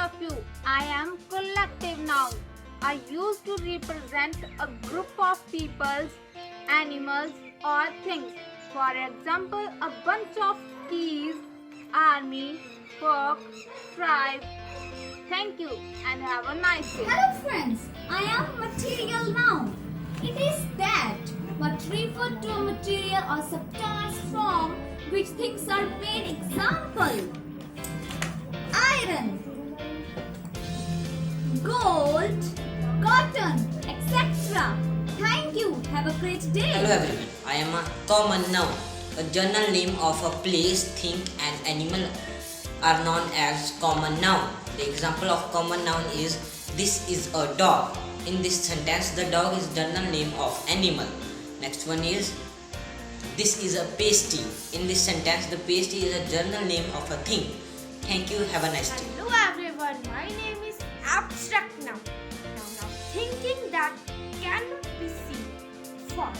of you. I am collective noun. I used to represent a group of peoples, animals or things. For example, a bunch of keys, army, folk, tribe. Thank you and have a nice day. Hello friends, I am material noun. It is that what refer to a material or substance from which things are made. Example: iron, gold, cotton, etc. Thank you. Have a great day. Hello everyone, I am a common noun. A general name of a place, thing and animal are known as common noun. The example of common noun is this is a dog. In this sentence, the dog is general name of animal. Next one is this is a pasty. In this sentence, the pasty is a general name of a thing. Thank you. Have a nice day. Hello everyone, my name is abstract noun. Noun of thinking that cannot be seen. For